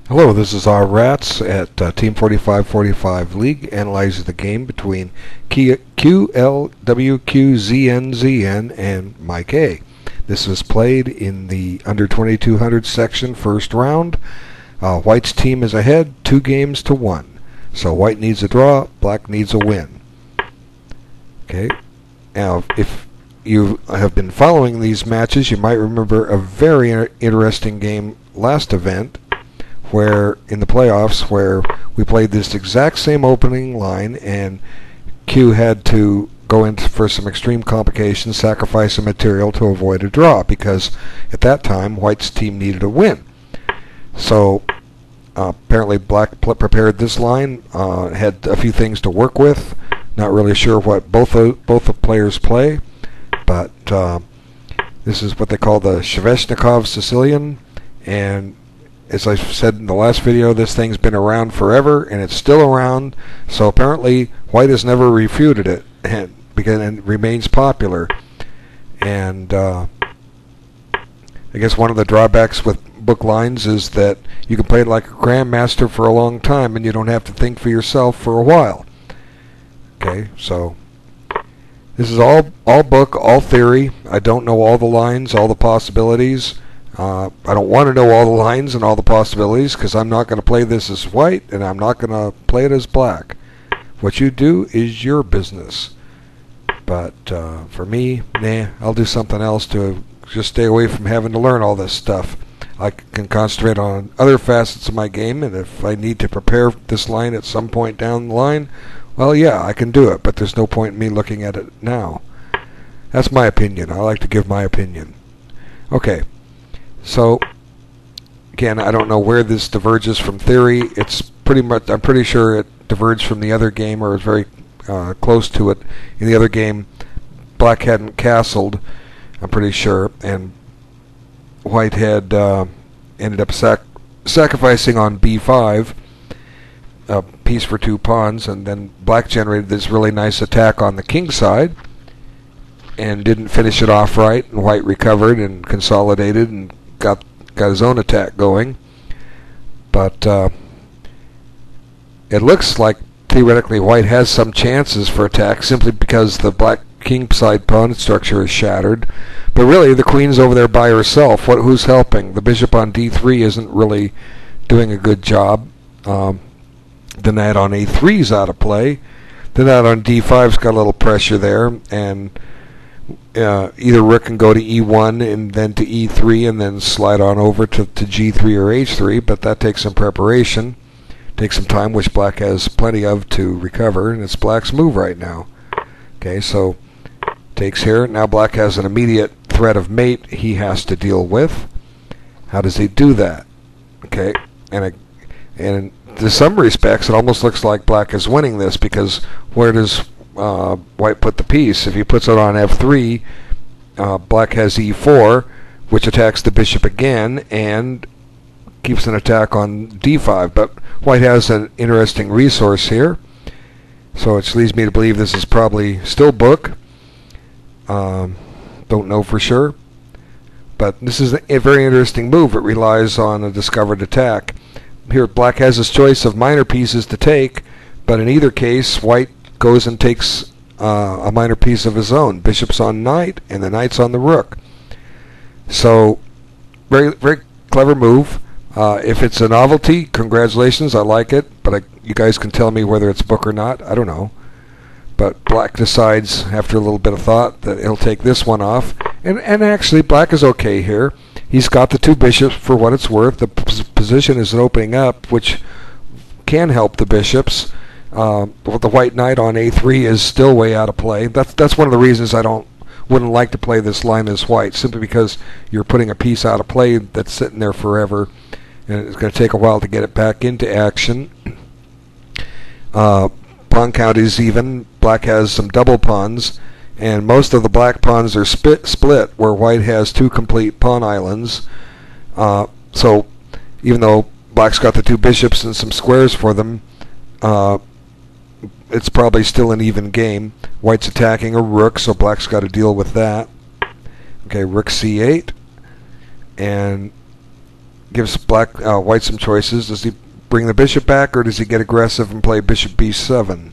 Hello, this is our Rats at Team 4545 League, analyzing the game between QLWQZNZN and Mike A. This was played in the under 2200 section first round. White's team is ahead 2-1. So White needs a draw, Black needs a win. Okay. Now, if you have been following these matches, you might remember a very interesting game last event, where in the playoffs, where we played this exact same opening line and Q had to go in for some extreme complications, sacrifice some material to avoid a draw, because at that time White's team needed a win. So apparently Black prepared this line, had a few things to work with. Not really sure what both the players play, but this is what they call the Sveshnikov Sicilian, and as I said in the last video, this thing's been around forever, and it's still around, so apparently White has never refuted it, and it remains popular. And I guess one of the drawbacks with book lines is that you can play it like a grandmaster for a long time, and you don't have to think for yourself for a while. Okay, so this is all book, all theory. I don't know all the lines, all the possibilities. I don't want to know all the lines and all the possibilities, because I'm not going to play this as White, and I'm not going to play it as Black. What you do is your business. But for me, I'll do something else to just stay away from having to learn all this stuff. I can concentrate on other facets of my game, and if I need to prepare this line at some point down the line, well, yeah, I can do it, but there's no point in me looking at it now. That's my opinion. I like to give my opinion. Okay. So, again, I don't know where this diverges from theory. It's pretty much, I'm pretty sure it diverged from the other game, or is very close to it. In the other game, Black hadn't castled, I'm pretty sure, and White had ended up sacrificing on b5, a piece for 2 pawns, and then Black generated this really nice attack on the king side, and didn't finish it off right, and White recovered and consolidated and got his own attack going. But it looks like theoretically White has some chances for attack, simply because the Black king side pawn structure is shattered. But really, the queen's over there by herself. Who's helping? The bishop on d3 isn't really doing a good job. The knight on a3 is out of play. The knight on d5's got a little pressure there, and either rook can go to e1 and then to e3 and then slide on over to g3 or h3, but that takes some preparation, takes some time, which Black has plenty of to recover, and it's Black's move right now. Okay, so takes here. Now Black has an immediate threat of mate he has to deal with. How does he do that? Okay, and in some respects it almost looks like Black is winning this, because where does White put the piece? If he puts it on f3, Black has e4, which attacks the bishop again and keeps an attack on d5. But White has an interesting resource here, so which leads me to believe this is probably still book. Don't know for sure, but this is a very interesting move. It relies on a discovered attack. Here Black has his choice of minor pieces to take, but in either case White goes and takes a minor piece of his own. Bishop's on knight, and the knight's on the rook. So, very, very clever move. If it's a novelty, congratulations, I like it, but you guys can tell me whether it's book or not. I don't know. But Black decides, after a little bit of thought, that he'll take this one off. And actually, Black is okay here. He's got the 2 bishops for what it's worth. The position is opening up, which can help the bishops. The white knight on a3 is still way out of play. That's one of the reasons I wouldn't like to play this line as White, simply because you're putting a piece out of play that's sitting there forever, and it's going to take a while to get it back into action. Pawn count is even. Black has some double pawns, and most of the Black pawns are split, where White has 2 complete pawn islands. So even though Black's got the 2 bishops and some squares for them, it's probably still an even game. White's attacking a rook, so Black's got to deal with that. Okay, rook c8, and gives white some choices. Does he bring the bishop back, or does he get aggressive and play bishop b7?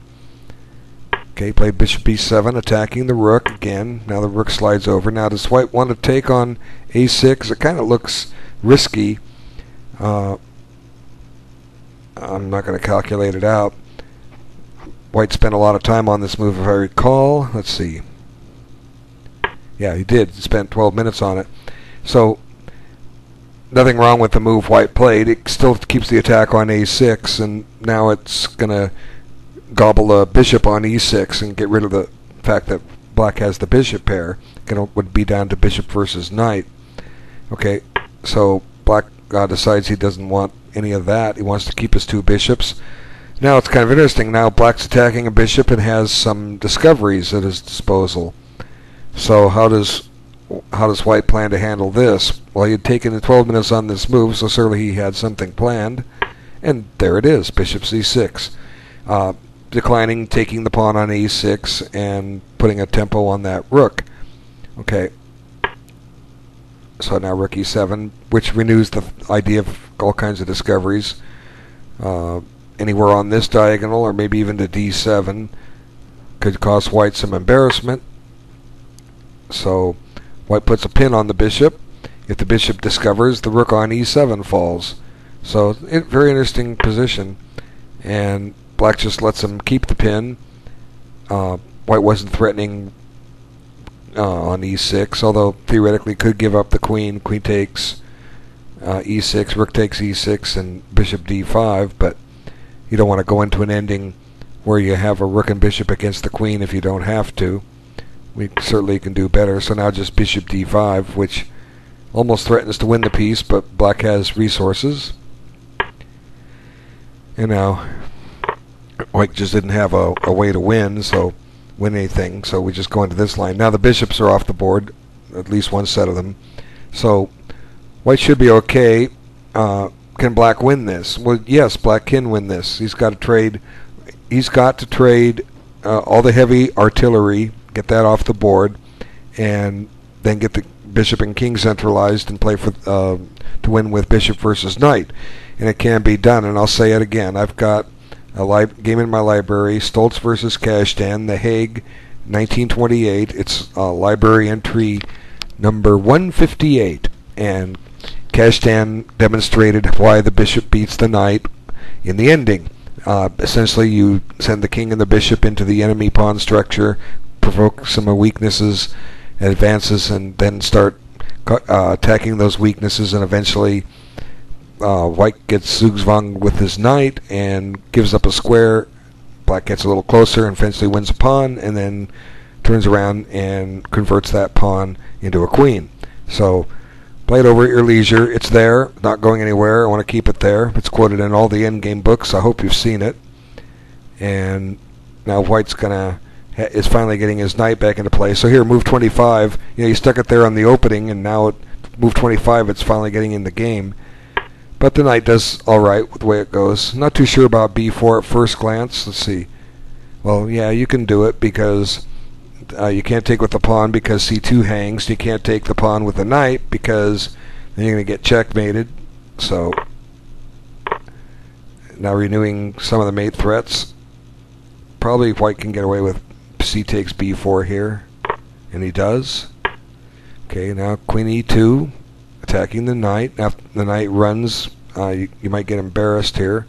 Okay, played bishop b7, attacking the rook again. Now the rook slides over. Now does white want to take on a6? It kind of looks risky. I'm not going to calculate it out. White spent a lot of time on this move, if I recall. Let's see. Yeah, he did. He spent 12 minutes on it. So nothing wrong with the move white played. It still keeps the attack on a6, and now it's going to gobble a bishop on e6 and get rid of the fact that black has the bishop pair. It would be down to bishop versus knight. Okay, so black decides he doesn't want any of that. He wants to keep his two bishops. Now it's kind of interesting. Now black's attacking a bishop and has some discoveries at his disposal. So how does white plan to handle this? Well, he had taken 12 minutes on this move, so certainly he had something planned. And there it is, bishop c6. Declining, taking the pawn on e6 and putting a tempo on that rook. Okay. So now rook e7, which renews the idea of all kinds of discoveries. Anywhere on this diagonal, or maybe even to d7, could cause white some embarrassment. So white puts a pin on the bishop. If the bishop discovers, the rook on e7 falls. So very interesting position. And black just lets him keep the pin. White wasn't threatening on e6, although theoretically could give up the queen. Queen takes e6, rook takes e6, and bishop d5, but you don't want to go into an ending where you have a rook and bishop against the queen if you don't have to. We certainly can do better. So now just bishop d5, which almost threatens to win the piece, but black has resources. And now white just didn't have a way to win anything, so we just go into this line. Now the bishops are off the board, at least one set of them. So white should be okay. Can black win this? Well, yes, black can win this. He's got to trade all the heavy artillery, get that off the board, and then get the bishop and king centralized and play for to win with bishop versus knight. And it can be done. And I'll say it again. I've got a game in my library, Stoltz versus Kazhdan, The Hague, 1928. It's library entry number 158. And Kazhdan demonstrated why the bishop beats the knight in the ending. Essentially, you send the king and the bishop into the enemy pawn structure, provoke some weaknesses, advances, and then start attacking those weaknesses, and eventually white gets zugzwang with his knight and gives up a square. Black gets a little closer and eventually wins a pawn, and then turns around and converts that pawn into a queen. So play it over at your leisure. It's there, not going anywhere. I want to keep it there. It's quoted in all the endgame books. I hope you've seen it. And now white's is finally getting his knight back into play. So here, move 25. You stuck it there on the opening, and now at move 25, it's finally getting in the game. But the knight does all right with the way it goes. Not too sure about b4 at first glance. Let's see. Well, yeah, you can do it because you can't take with the pawn because c2 hangs. You can't take the pawn with the knight because then you're going to get checkmated. So now renewing some of the mate threats. Probably white can get away with c takes b4 here, and he does. Okay, now queen e2, attacking the knight. Now the knight runs, you might get embarrassed here.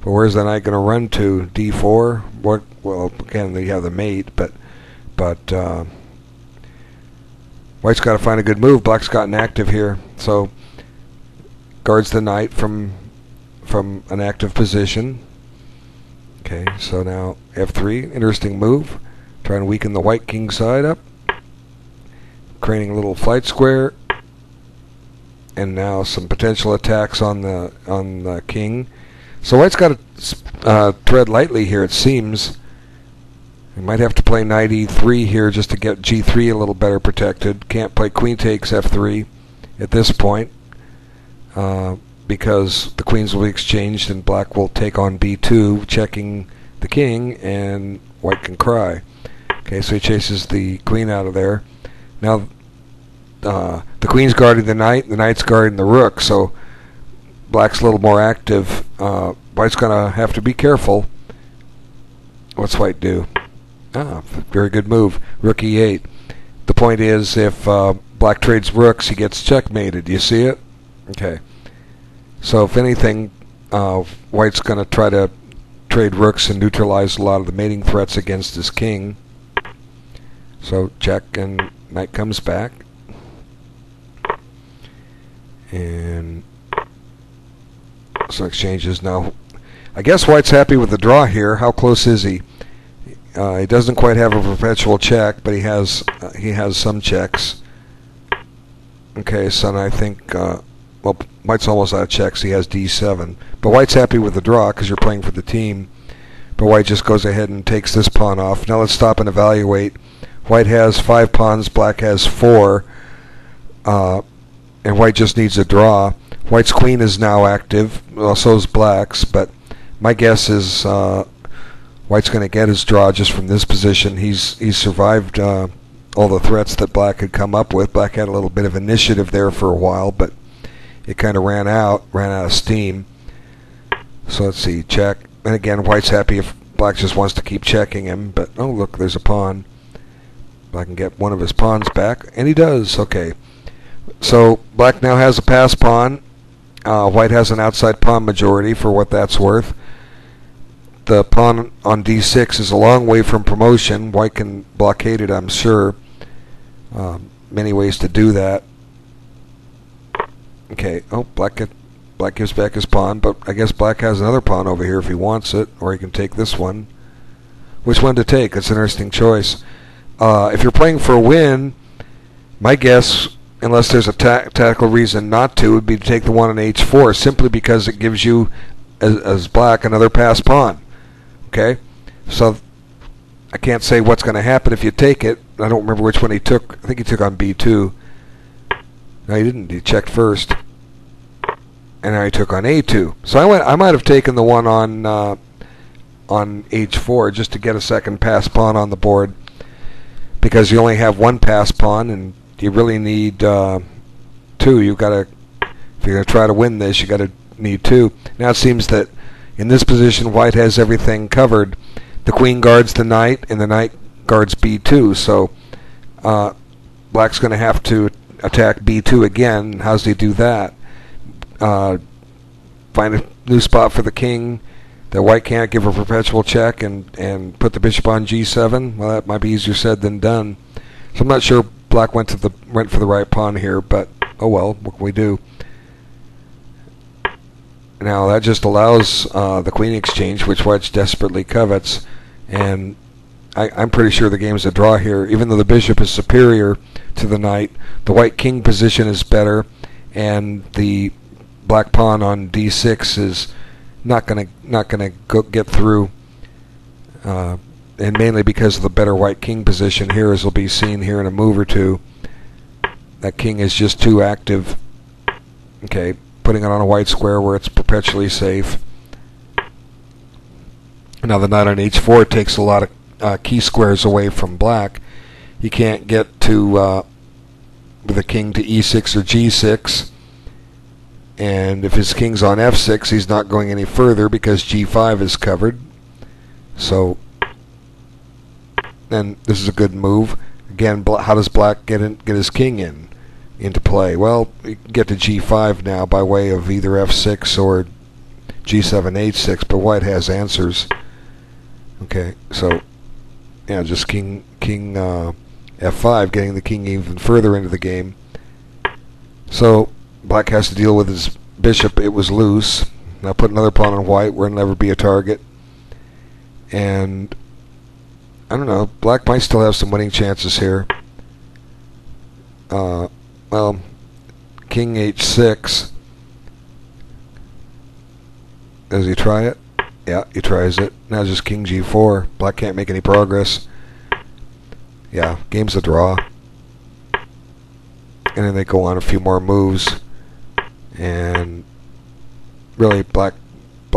But where's the knight going to run to? d4? What? Well, again, they have the mate, but white's got to find a good move. Black's gotten active here, so guards the knight from an active position. Okay, so now f3, interesting move. Trying to weaken the white king side up. Creating a little flight square. And now some potential attacks on the king. So white's got to tread lightly here, it seems. He might have to play knight e3 here just to get g3 a little better protected. Can't play queen takes f3 at this point because the queens will be exchanged and black will take on b2, checking the king, and white can cry. Okay, so he chases the queen out of there. Now the queen's guarding the knight, the knight's guarding the rook, so black's a little more active. White's going to have to be careful. What's white do? Very good move. Rook e8. The point is, if black trades rooks, he gets checkmated. Do you see it? Okay. So if anything, white's going to try to trade rooks and neutralize a lot of the mating threats against his king. So check, and knight comes back. And some exchanges. Now, I guess white's happy with the draw here. How close is he? He doesn't quite have a perpetual check, but he has some checks. Okay, so I think well, white's almost out of checks. He has d7, but white's happy with the draw because you're playing for the team. But white just goes ahead and takes this pawn off. Now let's stop and evaluate. White has 5 pawns. Black has 4, and white just needs a draw. White's queen is now active. Well, so is black's, but my guess is white's going to get his draw just from this position. He's survived all the threats that black had come up with. Black had a little bit of initiative there for a while, but it kind of ran out of steam. So let's see, check. And again, white's happy if black just wants to keep checking him, but oh look, there's a pawn. Black can get one of his pawns back, and he does. Okay, so black now has a pass pawn. White has an outside pawn majority, for what that's worth. The pawn on d6 is a long way from promotion. White can blockade it, I'm sure. Many ways to do that. Okay, oh, black gives back his pawn, but I guess black has another pawn over here if he wants it, or he can take this one. Which one to take? It's an interesting choice. If you're playing for a win, my guess, unless there's a tactical reason not to, would be to take the one on h4, simply because it gives you, as black, another pass pawn. Okay? So I can't say what's going to happen if you take it. I don't remember which one he took. I think he took on b2. No, he didn't. He checked first. And now he took on a2. So I might have taken the one on h4 just to get a second pass pawn on the board, because you only have one pass pawn and you really need 2. You got to, if you're going to try to win this, you got to need 2. Now it seems that in this position, white has everything covered. The queen guards the knight, and the knight guards b2. So black's going to have to attack b2 again. How's he do that? Find a new spot for the king that white can't give a perpetual check and put the bishop on g7. Well, that might be easier said than done. So I'm not sure black went for the right pawn here, but oh well, what can we do? Now that just allows the queen exchange, which white desperately covets, and I'm pretty sure the game's a draw here. Even though the bishop is superior to the knight, the white king position is better, and the black pawn on d6 is not gonna get through, and mainly because of the better white king position here, as will be seen here in a move or two. That king is just too active. Okay, putting it on a white square where it's perpetually safe. Now the knight on h4 takes a lot of key squares away from black. He can't get to with a king to e6 or g6, and if his king's on f6, he's not going any further because g5 is covered. So then this is a good move. Again, how does black get his king into play? Well, you can get to g5 now by way of either f6 or g7 h6, but white has answers. Okay, so yeah, just king f5, getting the king even further into the game. So black has to deal with his bishop. It was loose. Now put another pawn on white where it'll never be a target. And I don't know, black might still have some winning chances here. Well, king h6. Does he try it? Yeah, he tries it. Now just king g4. Black can't make any progress. Yeah, game's a draw. And then they go on a few more moves, and really black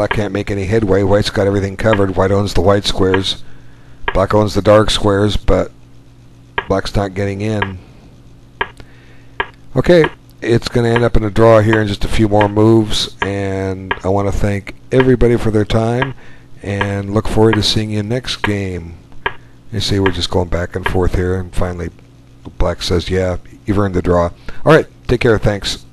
can't make any headway. White's got everything covered. White owns the white squares. Black owns the dark squares, but black's not getting in. Okay, it's going to end up in a draw here in just a few more moves, and I want to thank everybody for their time and look forward to seeing you next game. You see, we're just going back and forth here, and finally Black says, yeah, you've earned the draw. All right, take care. Thanks.